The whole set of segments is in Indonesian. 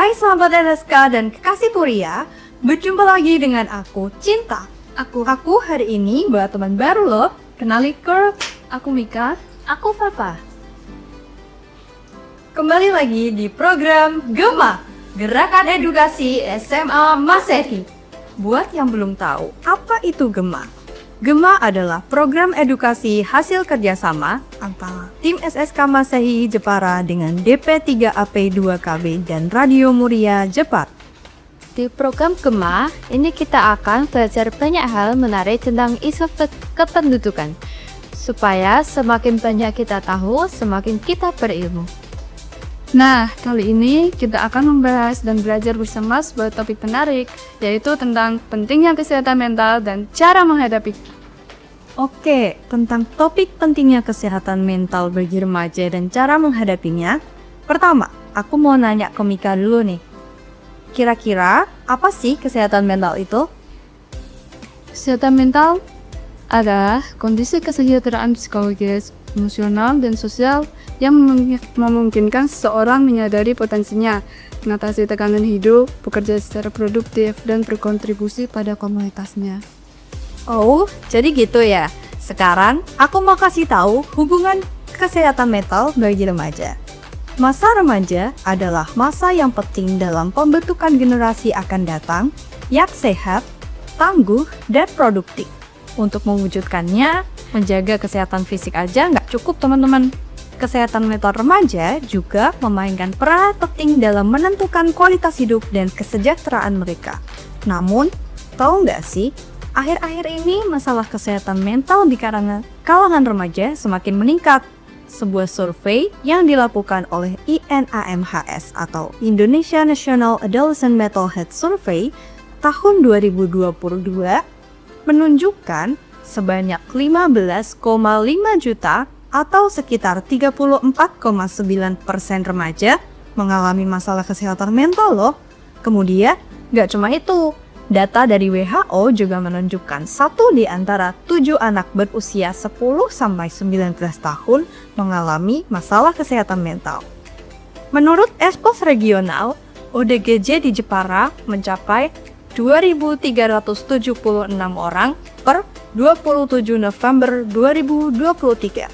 Hai sahabat NSK dan kekasih Puria, berjumpa lagi dengan aku, Cinta. Aku hari ini bawa teman baru loh. Kenali Kurt, aku Mika, aku Fafa. Kembali lagi di program GEMA, Gerakan Edukasi SMA Masehi. Buat yang belum tahu, apa itu GEMA? GEMA adalah program edukasi hasil kerjasama antara tim SSK Masehi Jepara dengan DP3AP2KB dan Radio Muria Jepara. Di program GEMA, ini kita akan belajar banyak hal menarik tentang isu kependudukan. Supaya semakin banyak kita tahu, semakin kita berilmu. Nah, kali ini kita akan membahas dan belajar bersama sebuah topik menarik, yaitu tentang pentingnya kesehatan mental dan cara menghadapi. Oke, tentang topik pentingnya kesehatan mental bagi remaja dan cara menghadapinya. Pertama, aku mau nanya ke Mika dulu nih. Kira-kira apa sih kesehatan mental itu? Kesehatan mental adalah kondisi kesejahteraan psikologis, emosional, dan sosial yang memungkinkan seseorang menyadari potensinya, mengatasi tekanan hidup, bekerja secara produktif, dan berkontribusi pada komunitasnya. Oh, jadi gitu ya. Sekarang aku mau kasih tahu hubungan kesehatan mental bagi remaja. Masa remaja adalah masa yang penting dalam pembentukan generasi akan datang yang sehat, tangguh, dan produktif. Untuk mewujudkannya, menjaga kesehatan fisik aja nggak cukup teman-teman. Kesehatan mental remaja juga memainkan peran penting dalam menentukan kualitas hidup dan kesejahteraan mereka. Namun, tahu nggak sih, akhir-akhir ini masalah kesehatan mental di kalangan remaja semakin meningkat. Sebuah survei yang dilakukan oleh INAMHS atau Indonesia National Adolescent Mental Health Survey tahun 2022 menunjukkan sebanyak 15,5 juta atau sekitar 34,9% remaja mengalami masalah kesehatan mental loh. Kemudian, nggak cuma itu, data dari WHO juga menunjukkan 1 di antara 7 anak berusia 10-19 tahun mengalami masalah kesehatan mental. Menurut Expos Regional, ODGJ di Jepara mencapai 2.376 orang per 27 November 2023.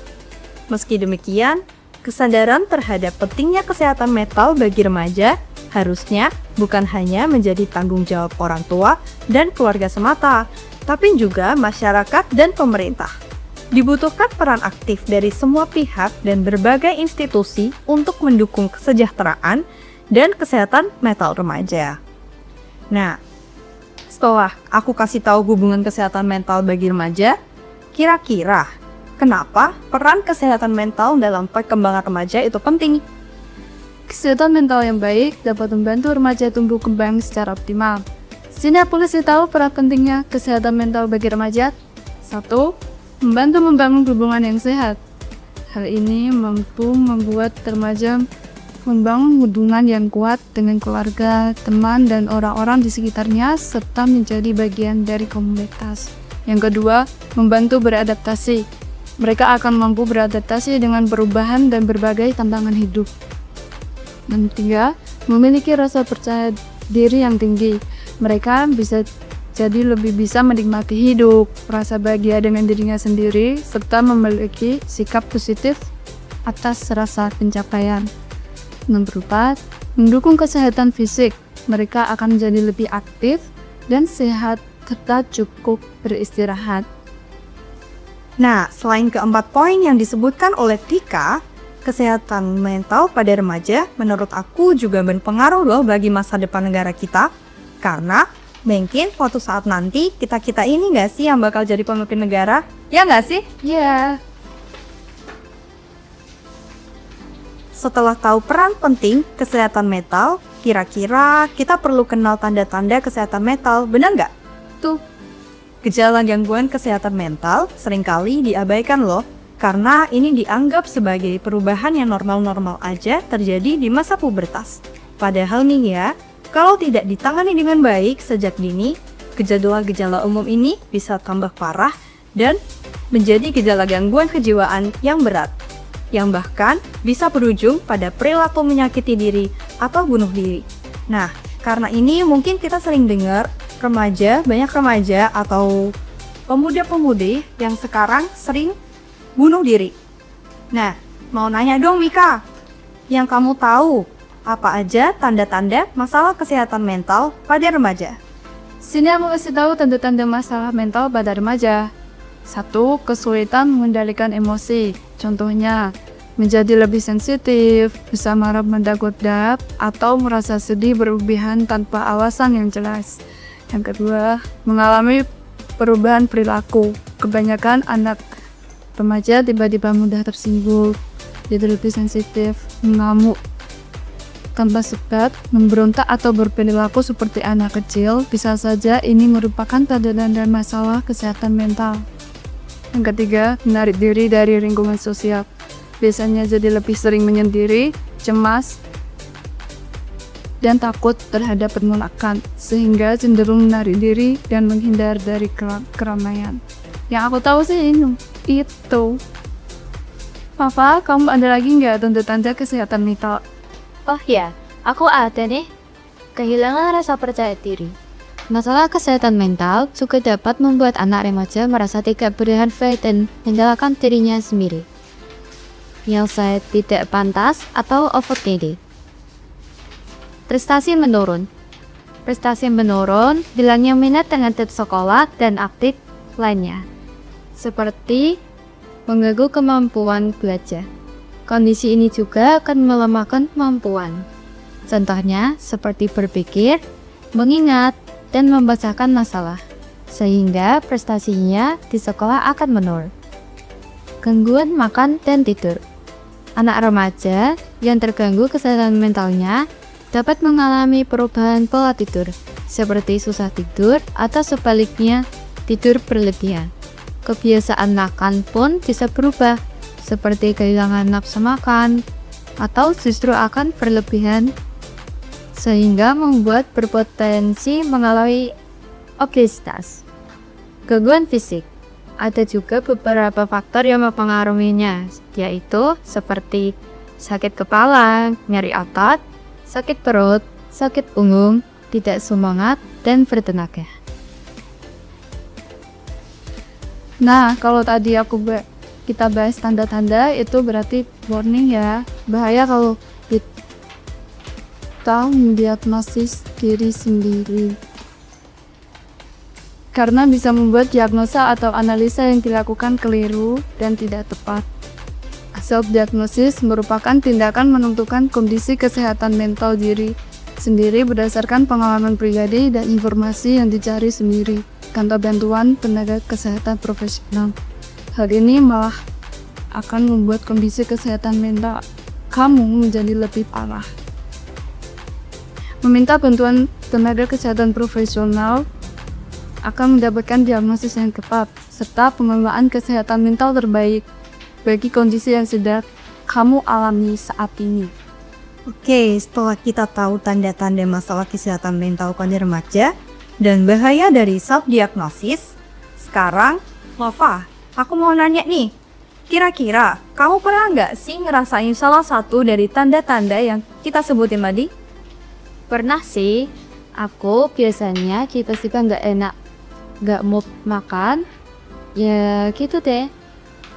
Meski demikian, kesadaran terhadap pentingnya kesehatan mental bagi remaja harusnya bukan hanya menjadi tanggung jawab orang tua dan keluarga semata, tapi juga masyarakat dan pemerintah. Dibutuhkan peran aktif dari semua pihak dan berbagai institusi untuk mendukung kesejahteraan dan kesehatan mental remaja. Nah, setelah aku kasih tahu hubungan kesehatan mental bagi remaja, kira-kira kenapa peran kesehatan mental dalam perkembangan remaja itu penting? Kesehatan mental yang baik dapat membantu remaja tumbuh kembang secara optimal. Sini aku kasih tahu peran pentingnya kesehatan mental bagi remaja. 1. Membantu membangun hubungan yang sehat. Hal ini mampu membuat remaja membangun hubungan yang kuat dengan keluarga, teman, dan orang-orang di sekitarnya, serta menjadi bagian dari komunitas. Yang kedua, membantu beradaptasi. Mereka akan mampu beradaptasi dengan perubahan dan berbagai tantangan hidup. Dan 3, memiliki rasa percaya diri yang tinggi. Mereka bisa lebih menikmati hidup, merasa bahagia dengan dirinya sendiri, serta memiliki sikap positif atas rasa pencapaian. Nomor 4, mendukung kesehatan fisik. Mereka akan menjadi lebih aktif dan sehat serta cukup beristirahat. Nah, selain keempat poin yang disebutkan oleh Tika, kesehatan mental pada remaja menurut aku juga berpengaruh loh bagi masa depan negara kita. Karena mungkin suatu saat nanti kita ini nggak sih yang bakal jadi pemimpin negara? Ya nggak sih? Ya. Setelah tahu peran penting kesehatan mental, kira-kira kita perlu kenal tanda-tanda kesehatan mental, benar nggak? Tuh. Gejala gangguan kesehatan mental seringkali diabaikan loh, karena ini dianggap sebagai perubahan yang normal-normal aja terjadi di masa pubertas. Padahal nih ya, kalau tidak ditangani dengan baik sejak dini, gejala-gejala umum ini bisa tambah parah dan menjadi gejala gangguan kejiwaan yang berat, yang bahkan bisa berujung pada perilaku menyakiti diri atau bunuh diri. Nah, karena ini mungkin kita sering dengar banyak remaja atau pemuda-pemudi yang sekarang sering bunuh diri. Nah, mau nanya dong Mika, yang kamu tahu apa aja tanda-tanda masalah kesehatan mental pada remaja? Sini aku kasih tahu tanda-tanda masalah mental pada remaja. 1. Kesulitan mengendalikan emosi. Contohnya, menjadi lebih sensitif, bisa marah mendadak-dadak, atau merasa sedih berlebihan tanpa alasan yang jelas. Yang kedua, mengalami perubahan perilaku. Kebanyakan anak remaja tiba-tiba mudah tersinggung, jadi lebih sensitif, mengamuk tanpa sebab, memberontak atau berperilaku seperti anak kecil. Bisa saja ini merupakan tanda-tanda masalah kesehatan mental. Yang ketiga, menarik diri dari lingkungan sosial. Biasanya jadi lebih sering menyendiri, cemas, dan takut terhadap penolakan, sehingga cenderung menarik diri dan menghindar dari keramaian. Yang aku tahu sih itu. Papa, kamu ada lagi nggak tanda-tanda kesehatan mental? Oh ya, aku ada nih. Kehilangan rasa percaya diri. Masalah kesehatan mental juga dapat membuat anak remaja merasa tidak berharga dan menyalahkan dirinya sendiri. Yang saya tidak pantas atau overrated. Prestasi menurun. Prestasi menurun, hilangnya minat dengan tes sekolah dan aktif lainnya, seperti mengganggu kemampuan belajar. Kondisi ini juga akan melemahkan kemampuan. Contohnya seperti berpikir, mengingat, dan membacakan masalah, sehingga prestasinya di sekolah akan menurun. Gangguan makan dan tidur. Anak remaja yang terganggu kesehatan mentalnya dapat mengalami perubahan pola tidur, seperti susah tidur atau sebaliknya tidur berlebihan. Kebiasaan makan pun bisa berubah, seperti kehilangan nafsu makan atau justru akan berlebihan, sehingga membuat berpotensi mengalami obesitas. Gangguan fisik. Ada juga beberapa faktor yang mempengaruhinya, yaitu seperti sakit kepala, nyeri otot, sakit perut, sakit punggung, tidak semangat, dan bertenaga. Nah, kalau tadi kita bahas tanda-tanda, itu berarti warning ya. Bahaya kalau kita mendiagnosis diri sendiri. Karena bisa membuat diagnosa atau analisa yang dilakukan keliru dan tidak tepat. Self-diagnosis merupakan tindakan menentukan kondisi kesehatan mental diri sendiri berdasarkan pengalaman pribadi dan informasi yang dicari sendiri tanpa bantuan tenaga kesehatan profesional. Hal ini malah akan membuat kondisi kesehatan mental kamu menjadi lebih parah. Meminta bantuan tenaga kesehatan profesional akan mendapatkan diagnosis yang tepat serta pengelolaan kesehatan mental terbaik bagi kondisi yang sedang kamu alami saat ini. Oke, setelah kita tahu tanda-tanda masalah kesehatan mental pada remaja dan bahaya dari self-diagnosis, sekarang, Nova, aku mau nanya nih, kira-kira kamu pernah nggak sih ngerasain salah satu dari tanda-tanda yang kita sebutin tadi? Pernah sih, aku biasanya tiba-tiba nggak enak, nggak mau makan, ya gitu deh.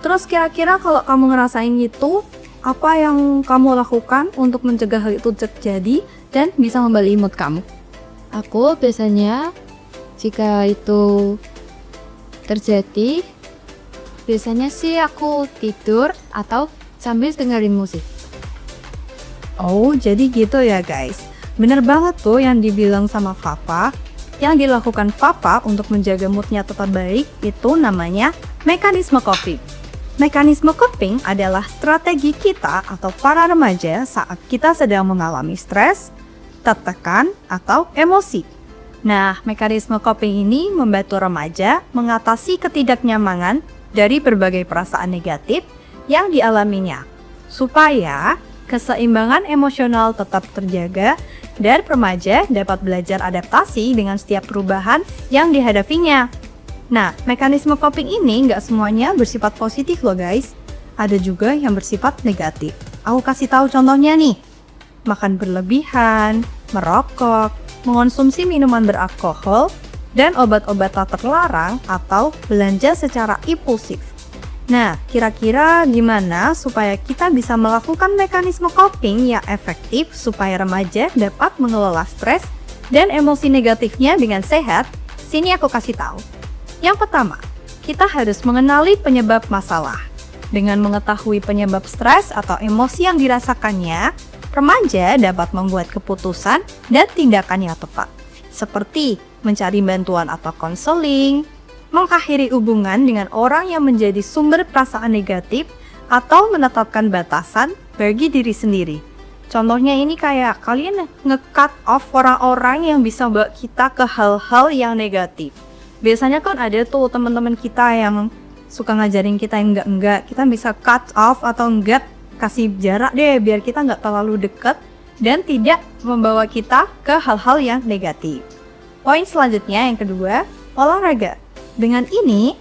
Terus kira-kira kalau kamu ngerasain itu, apa yang kamu lakukan untuk mencegah hal itu terjadi dan bisa kembali mood kamu? Aku biasanya jika itu terjadi, biasanya sih aku tidur atau sambil dengerin musik. Oh, jadi gitu ya guys. Bener banget tuh yang dibilang sama Papa. Yang dilakukan Papa untuk menjaga moodnya tetap baik itu namanya mekanisme coping. Mekanisme coping adalah strategi kita atau para remaja saat kita sedang mengalami stres, tertekan, atau emosi. Nah, mekanisme coping ini membantu remaja mengatasi ketidaknyamanan dari berbagai perasaan negatif yang dialaminya, supaya keseimbangan emosional tetap terjaga dan remaja dapat belajar adaptasi dengan setiap perubahan yang dihadapinya. Nah, mekanisme coping ini nggak semuanya bersifat positif loh guys. Ada juga yang bersifat negatif. Aku kasih tahu contohnya nih. Makan berlebihan, merokok, mengonsumsi minuman beralkohol, dan obat-obat tak terlarang atau belanja secara impulsif. Nah, kira-kira gimana supaya kita bisa melakukan mekanisme coping yang efektif supaya remaja dapat mengelola stres dan emosi negatifnya dengan sehat? Sini aku kasih tahu. Yang pertama, kita harus mengenali penyebab masalah. Dengan mengetahui penyebab stres atau emosi yang dirasakannya, remaja dapat membuat keputusan dan tindakan yang tepat. Seperti mencari bantuan atau konseling, mengakhiri hubungan dengan orang yang menjadi sumber perasaan negatif, atau menetapkan batasan bagi diri sendiri. Contohnya ini kayak kalian nge-cut off orang-orang yang bisa bawa kita ke hal-hal yang negatif. Biasanya kan ada tuh teman-teman kita yang suka ngajarin kita yang enggak-enggak. Kita bisa cut off atau enggak, kasih jarak deh biar kita nggak terlalu dekat dan tidak membawa kita ke hal-hal yang negatif. Poin selanjutnya yang kedua, olahraga. Dengan ini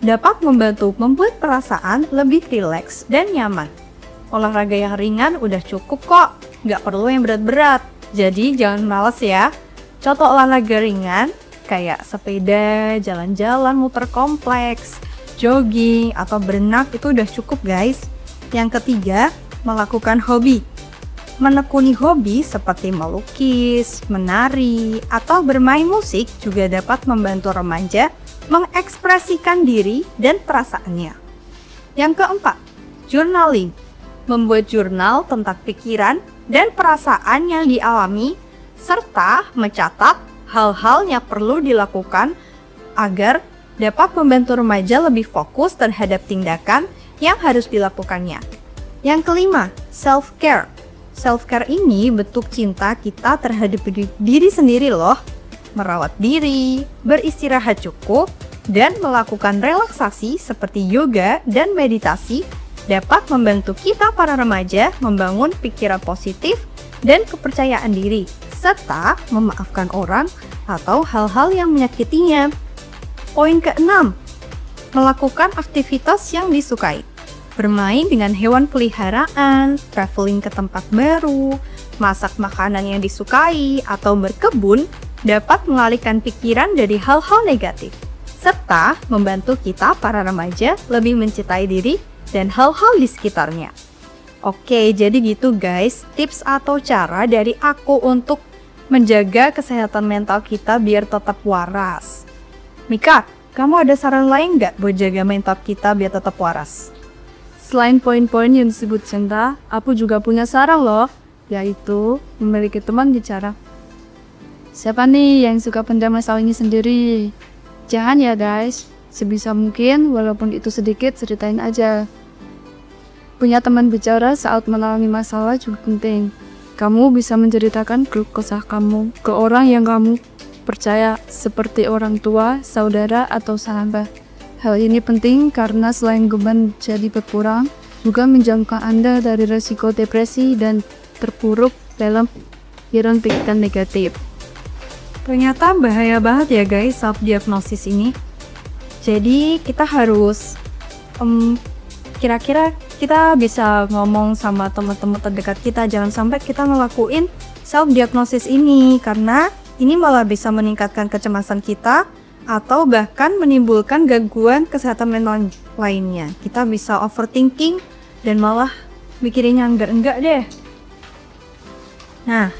dapat membantu membuat perasaan lebih rileks dan nyaman. Olahraga yang ringan udah cukup kok, nggak perlu yang berat-berat. Jadi jangan males ya. Contoh olahraga ringan kayak sepeda, jalan-jalan muter kompleks, jogging, atau berenang itu udah cukup guys. Yang ketiga, melakukan hobi. Menekuni hobi seperti melukis, menari, atau bermain musik juga dapat membantu remaja mengekspresikan diri dan perasaannya. Yang keempat, journaling. Membuat jurnal tentang pikiran dan perasaan yang dialami, serta mencatat hal-hal yang perlu dilakukan agar dapat membantu remaja lebih fokus terhadap tindakan yang harus dilakukannya. Yang kelima, self-care. Self-care ini bentuk cinta kita terhadap diri sendiri loh. Merawat diri, beristirahat cukup, dan melakukan relaksasi seperti yoga dan meditasi dapat membantu kita para remaja membangun pikiran positif dan kepercayaan diri, serta memaafkan orang atau hal-hal yang menyakitinya. Poin keenam, melakukan aktivitas yang disukai. Bermain dengan hewan peliharaan, traveling ke tempat baru, masak makanan yang disukai, atau berkebun dapat mengalihkan pikiran dari hal-hal negatif, serta membantu kita para remaja lebih mencintai diri dan hal-hal di sekitarnya. Oke, jadi gitu guys, tips atau cara dari aku untuk menjaga kesehatan mental kita biar tetap waras. Mika, kamu ada saran lain nggak buat jaga mental kita biar tetap waras? Selain poin-poin yang disebut cinta, aku juga punya saran loh, yaitu memiliki teman bicara. Siapa nih yang suka pendam masalah ini sendiri? Jangan ya guys, sebisa mungkin walaupun itu sedikit ceritain aja. Punya teman bicara saat mengalami masalah juga penting. Kamu bisa menceritakan keluh kesah kamu ke orang yang kamu percaya, seperti orang tua, saudara, atau sahabat. Hal ini penting karena selain beban jadi berkurang, juga menjauhkan Anda dari resiko depresi dan terpuruk dalam pikiran negatif. Ternyata bahaya banget ya guys self-diagnosis ini. Jadi kita harus kira-kira kita bisa ngomong sama teman-teman terdekat kita, jangan sampai kita ngelakuin self-diagnosis ini, karena ini malah bisa meningkatkan kecemasan kita atau bahkan menimbulkan gangguan kesehatan mental lainnya. Kita bisa overthinking dan malah mikirin yang enggak-enggak deh. Nah,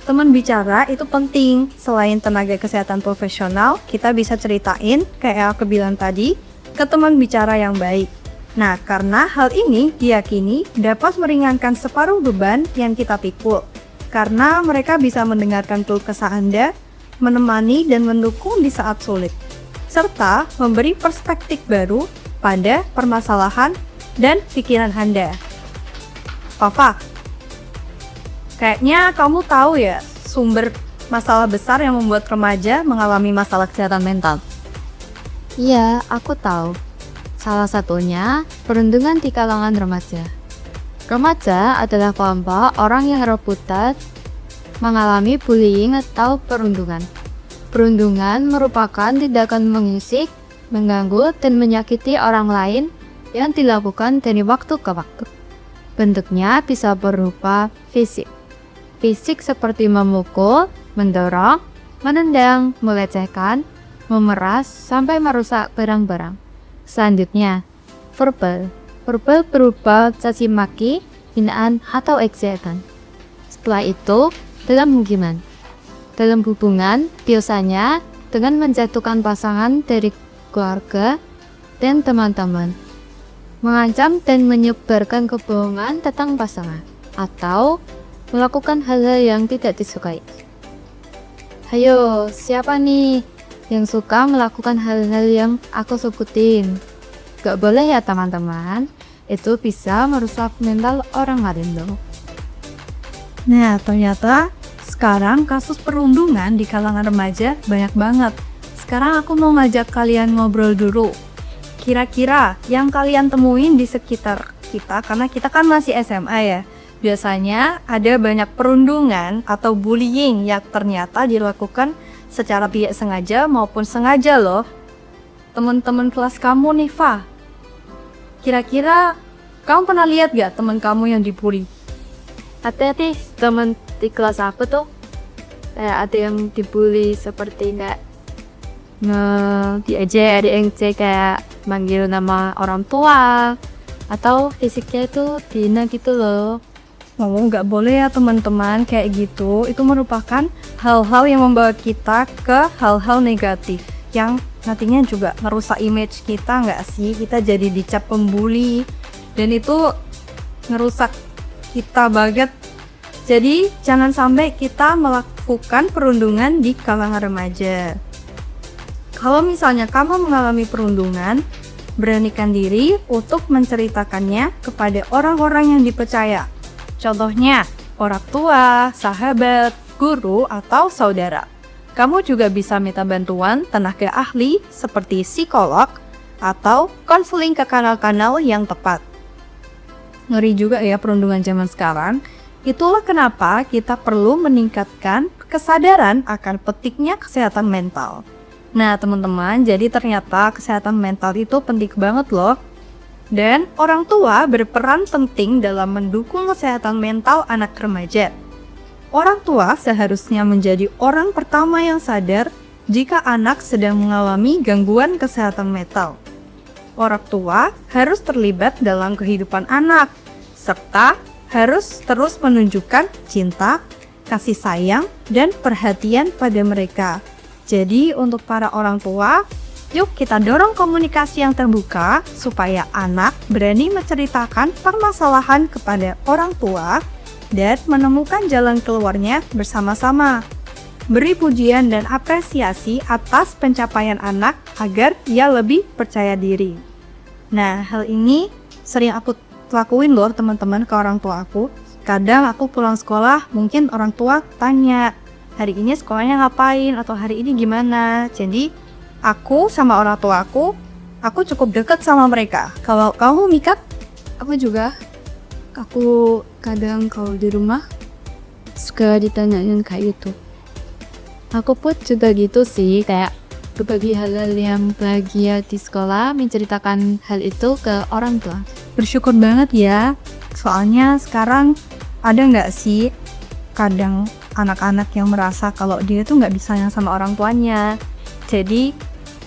teman bicara itu penting. Selain tenaga kesehatan profesional, kita bisa ceritain kayak aku bilang tadi ke teman bicara yang baik. Nah, karena hal ini diyakini dapat meringankan separuh beban yang kita pikul, karena mereka bisa mendengarkan keluh kesah Anda, menemani dan mendukung di saat sulit, serta memberi perspektif baru pada permasalahan dan pikiran Anda. Papa, kayaknya kamu tahu ya sumber masalah besar yang membuat remaja mengalami masalah kesehatan mental. Iya, aku tahu. Salah satunya perundungan di kalangan remaja. Remaja adalah kelompok orang yang rebutan mengalami bullying atau perundungan. Perundungan merupakan tindakan mengusik, mengganggu, dan menyakiti orang lain yang dilakukan dari waktu ke waktu. Bentuknya bisa berupa fisik, fisik seperti memukul, mendorong, menendang, melecehkan, memeras, sampai merusak barang-barang. Selanjutnya, verbal. Verbal berupa caci maki, hinaan, atau ejekan. Setelah itu, dalam hubungan. Dalam hubungan, biasanya dengan menjatuhkan pasangan dari keluarga dan teman-teman, mengancam dan menyebarkan kebohongan tentang pasangan, atau melakukan hal-hal yang tidak disukai. Hayo, siapa nih yang suka melakukan hal-hal yang aku sebutin? Gak boleh ya teman-teman, itu bisa merusak mental orang lain loh. Nah, ternyata sekarang kasus perundungan di kalangan remaja banyak banget. Sekarang aku mau ngajak kalian ngobrol dulu. Kira-kira yang kalian temuin di sekitar kita, karena kita kan masih SMA ya, biasanya ada banyak perundungan atau bullying yang ternyata dilakukan secara tidak sengaja maupun sengaja loh. Teman-teman kelas kamu nih, Fa, kira-kira kamu pernah lihat gak teman kamu yang dibully? Hati-hati, temen di kelas aku tuh kayak ada yang dibully seperti nggak diejek, kayak manggil nama orang tua, atau fisiknya itu dihina gitu loh. Oh, nggak boleh ya teman-teman kayak gitu. Itu merupakan hal-hal yang membawa kita ke hal-hal negatif yang nantinya juga merusak image kita, nggak sih? Kita jadi dicap pembuli dan itu ngerusak kita banget. Jadi jangan sampai kita melakukan perundungan di kalangan remaja. Kalau misalnya kamu mengalami perundungan, beranikan diri untuk menceritakannya kepada orang-orang yang dipercaya. Contohnya, orang tua, sahabat, guru, atau saudara. Kamu juga bisa minta bantuan tenaga ahli seperti psikolog atau konseling ke kanal-kanal yang tepat. Ngeri juga ya perundungan zaman sekarang. Itulah kenapa kita perlu meningkatkan kesadaran akan pentingnya kesehatan mental. Nah teman-teman, jadi ternyata kesehatan mental itu penting banget loh. Dan orang tua berperan penting dalam mendukung kesehatan mental anak remaja. Orang tua seharusnya menjadi orang pertama yang sadar jika anak sedang mengalami gangguan kesehatan mental. Orang tua harus terlibat dalam kehidupan anak, serta harus terus menunjukkan cinta, kasih sayang, dan perhatian pada mereka. Jadi untuk para orang tua, yuk kita dorong komunikasi yang terbuka supaya anak berani menceritakan permasalahan kepada orang tua dan menemukan jalan keluarnya bersama-sama. Beri pujian dan apresiasi atas pencapaian anak agar ia lebih percaya diri. Nah, hal ini sering aku lakuin loh teman-teman ke orang tua aku. Kadang aku pulang sekolah, mungkin orang tua tanya, hari ini sekolahnya ngapain atau hari ini gimana. Jadi aku sama orang tua aku cukup dekat sama mereka. Kalau kamu Mika? Aku juga. Aku kadang kalau di rumah suka ditanyain kayak gitu. Aku pun juga gitu sih, kayak berbagi hal-hal yang bahagia di sekolah, menceritakan hal itu ke orang tua. Bersyukur banget ya. Soalnya sekarang ada nggak sih kadang anak-anak yang merasa kalau dia tuh nggak bisa yang sama orang tuanya. Jadi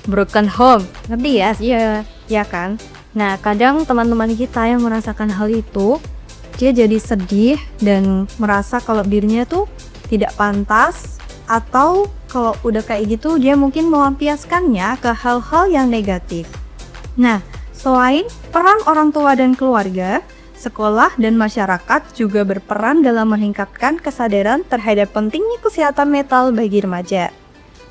broken home, ngerti ya? Iya, ya kan? Nah, kadang teman-teman kita yang merasakan hal itu, dia jadi sedih dan merasa kalau dirinya tuh tidak pantas, atau kalau udah kayak gitu dia mungkin melampiaskannya ke hal-hal yang negatif. Nah, selain peran orang tua dan keluarga, sekolah dan masyarakat juga berperan dalam meningkatkan kesadaran terhadap pentingnya kesehatan mental bagi remaja.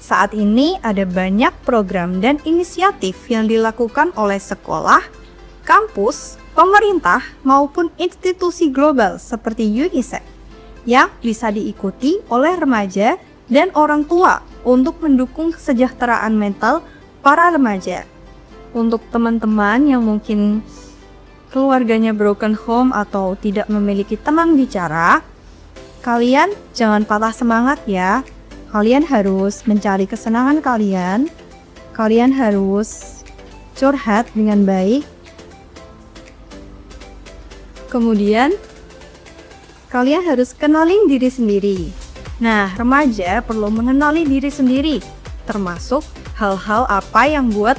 Saat ini ada banyak program dan inisiatif yang dilakukan oleh sekolah, kampus, pemerintah, maupun institusi global seperti UNICEF yang bisa diikuti oleh remaja dan orang tua untuk mendukung kesejahteraan mental para remaja. Untuk teman-teman yang mungkin keluarganya broken home atau tidak memiliki teman bicara, kalian jangan patah semangat ya. Kalian harus mencari kesenangan kalian. Kalian harus curhat dengan baik. Kemudian, kalian harus kenalin diri sendiri. Nah, remaja perlu mengenali diri sendiri, termasuk hal-hal apa yang buat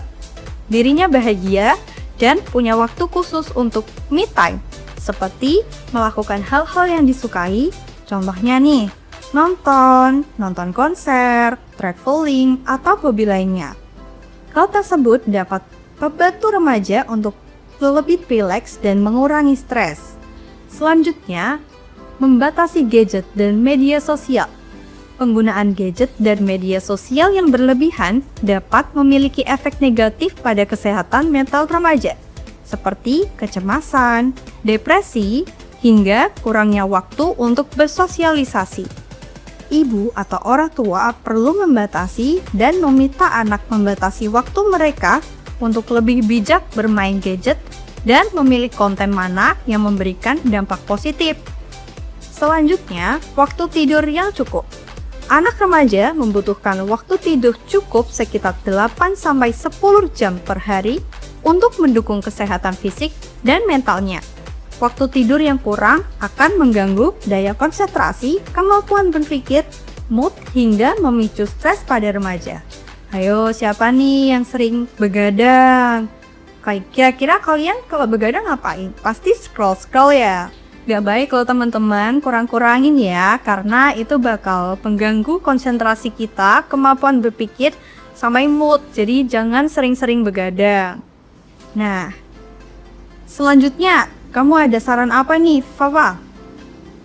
dirinya bahagia dan punya waktu khusus untuk me time, seperti melakukan hal-hal yang disukai, contohnya nih, nonton konser, traveling, atau hobi lainnya. Hal tersebut dapat membantu remaja untuk lebih rileks dan mengurangi stres. Selanjutnya, membatasi gadget dan media sosial. Penggunaan gadget dan media sosial yang berlebihan dapat memiliki efek negatif pada kesehatan mental remaja, seperti kecemasan, depresi, hingga kurangnya waktu untuk bersosialisasi. Ibu atau orang tua perlu membatasi dan meminta anak membatasi waktu mereka untuk lebih bijak bermain gadget dan memilih konten mana yang memberikan dampak positif. Selanjutnya, waktu tidur yang cukup. Anak remaja membutuhkan waktu tidur cukup sekitar 8-10 jam per hari untuk mendukung kesehatan fisik dan mentalnya. Waktu tidur yang kurang akan mengganggu daya konsentrasi, kemampuan berpikir, mood, hingga memicu stres pada remaja. Ayo, siapa nih yang sering begadang? Kira-kira kalian kalau begadang ngapain? Pasti scroll-scroll ya. Gak baik kalau teman-teman kurang-kurangin ya, karena itu bakal mengganggu konsentrasi kita, kemampuan berpikir, sama mood. Jadi jangan sering-sering begadang. Nah, selanjutnya, kamu ada saran apa nih, Fafa?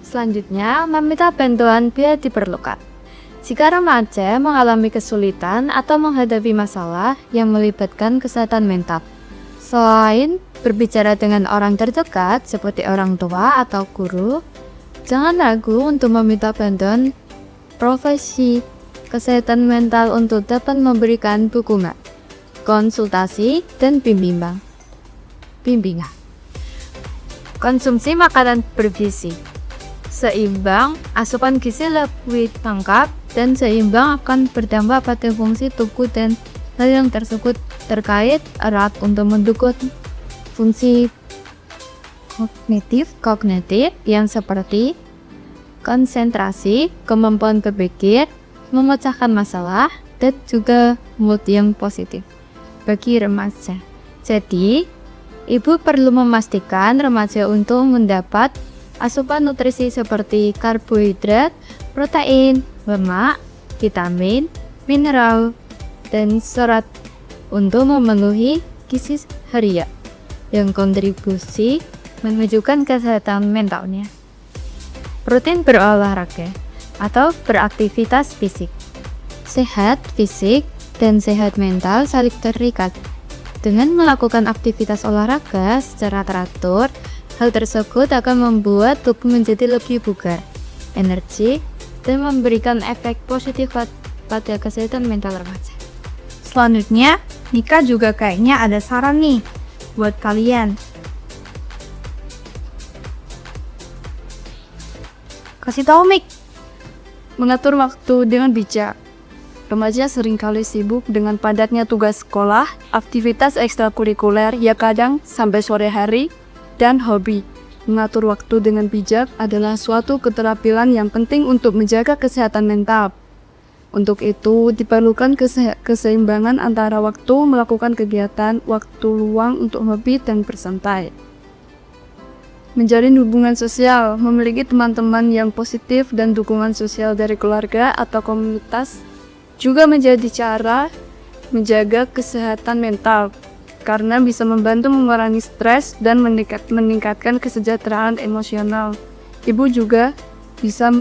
Selanjutnya, meminta bantuan bila diperlukan. Jika remaja mengalami kesulitan atau menghadapi masalah yang melibatkan kesehatan mental, selain berbicara dengan orang terdekat seperti orang tua atau guru, jangan ragu untuk meminta bantuan profesi kesehatan mental untuk dapat memberikan dukungan, konsultasi, dan bimbingan. Konsumsi makanan bergizi seimbang, asupan gizi lebih lengkap dan seimbang akan berdampak pada fungsi tubuh dan hal yang tersebut terkait erat untuk mendukung fungsi kognitif yang seperti konsentrasi, kemampuan berpikir, memecahkan masalah, dan juga mood yang positif bagi remaja. Jadi, ibu perlu memastikan remaja untuk mendapat asupan nutrisi seperti karbohidrat, protein, lemak, vitamin, mineral, dan serat untuk memenuhi gizi harian yang kontribusi menunjukkan kesehatan mentalnya. Rutin berolahraga atau beraktivitas fisik. Sehat fisik dan sehat mental saling terikat. Dengan melakukan aktivitas olahraga secara teratur, hal tersebut akan membuat tubuh menjadi lebih bugar, energi, dan memberikan efek positif pada kesehatan mental remaja. Selanjutnya, Nika juga kayaknya ada saran nih buat kalian. Kasih tahu, Mik. Mengatur waktu dengan bijak. Remaja seringkali sibuk dengan padatnya tugas sekolah, aktivitas ekstrakurikuler yang kadang sampai sore hari, dan hobi. Mengatur waktu dengan bijak adalah suatu keterampilan yang penting untuk menjaga kesehatan mental. Untuk itu, diperlukan keseimbangan antara waktu melakukan kegiatan, waktu luang untuk hobi dan bersantai. Menjalin hubungan sosial, memiliki teman-teman yang positif dan dukungan sosial dari keluarga atau komunitas juga menjadi cara menjaga kesehatan mental karena bisa membantu mengurangi stres dan meningkatkan kesejahteraan emosional. Ibu juga bisa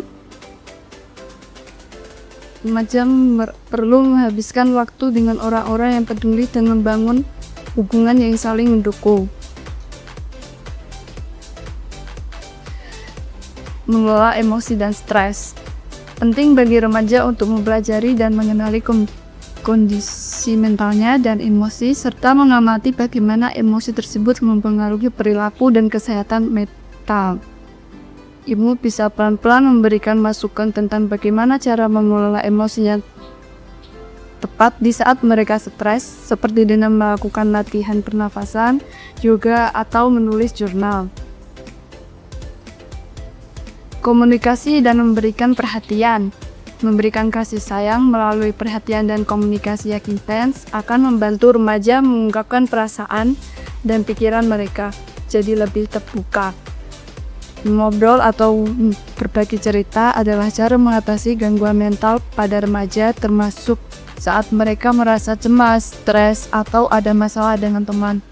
perlu menghabiskan waktu dengan orang-orang yang peduli dan membangun hubungan yang saling mendukung. Mengelola emosi dan stres. Penting bagi remaja untuk mempelajari dan mengenali kondisi mentalnya dan emosi, serta mengamati bagaimana emosi tersebut mempengaruhi perilaku dan kesehatan mental. Ibu bisa pelan-pelan memberikan masukan tentang bagaimana cara mengelola emosi yang tepat di saat mereka stres, seperti dengan melakukan latihan pernafasan, yoga, atau menulis jurnal. komunikasi dan memberikan perhatian. Memberikan kasih sayang melalui perhatian dan komunikasi yang intens akan membantu remaja mengungkapkan perasaan dan pikiran mereka jadi lebih terbuka. Ngobrol atau berbagi cerita adalah cara mengatasi gangguan mental pada remaja, termasuk saat mereka merasa cemas, stres, atau ada masalah dengan teman.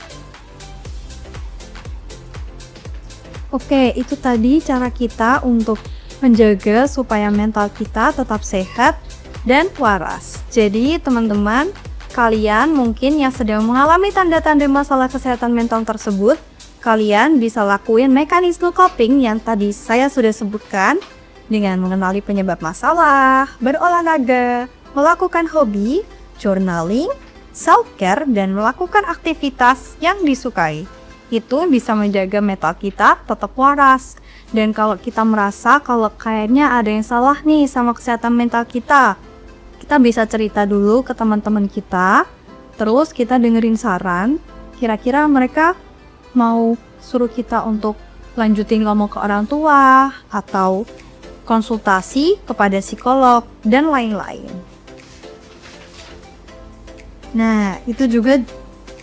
Oke, itu tadi cara kita untuk menjaga supaya mental kita tetap sehat dan waras. Jadi teman-teman, kalian mungkin yang sedang mengalami tanda-tanda masalah kesehatan mental tersebut, kalian bisa lakuin mekanisme coping yang tadi saya sudah sebutkan dengan mengenali penyebab masalah, berolahraga, melakukan hobi, journaling, self-care, dan melakukan aktivitas yang disukai. Itu bisa menjaga mental kita tetap waras. Dan kalau kita merasa kalau kayaknya ada yang salah nih sama kesehatan mental kita bisa cerita dulu ke teman-teman kita, terus kita dengerin saran, kira-kira mereka mau suruh kita untuk lanjutin ngomong ke orang tua, atau konsultasi kepada psikolog, dan lain-lain. Nah, itu juga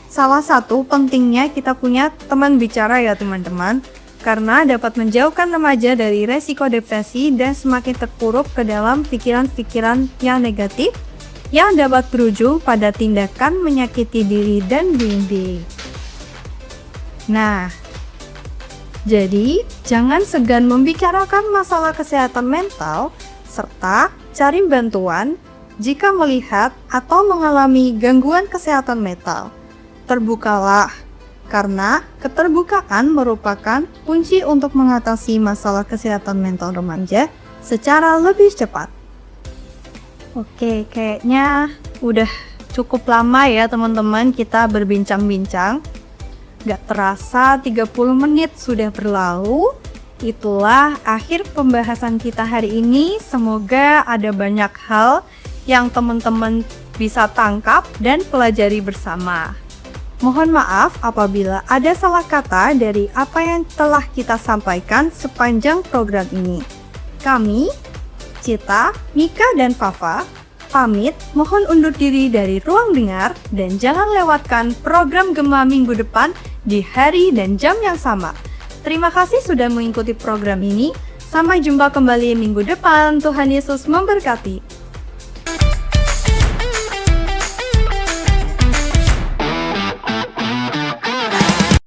salah satu pentingnya kita punya teman bicara ya teman-teman, karena dapat menjauhkan remaja dari resiko depresi dan semakin terpuruk ke dalam pikiran-pikiran yang negatif yang dapat berujung pada tindakan menyakiti diri dan diri. Nah, jadi jangan segan membicarakan masalah kesehatan mental serta cari bantuan jika melihat atau mengalami gangguan kesehatan mental. Terbukalah, karena keterbukaan merupakan kunci untuk mengatasi masalah kesehatan mental remaja secara lebih cepat. Oke, kayaknya udah cukup lama ya teman-teman kita berbincang-bincang. Gak terasa 30 menit sudah berlalu. Itulah akhir pembahasan kita hari ini. Semoga ada banyak hal yang teman-teman bisa tangkap dan pelajari bersama. Mohon maaf apabila ada salah kata dari apa yang telah kita sampaikan sepanjang program ini. Kami, Cita, Mika, dan Fafa, pamit mohon undur diri dari ruang dengar dan jangan lewatkan program Gema minggu depan di hari dan jam yang sama. Terima kasih sudah mengikuti program ini. Sampai jumpa kembali minggu depan. Tuhan Yesus memberkati.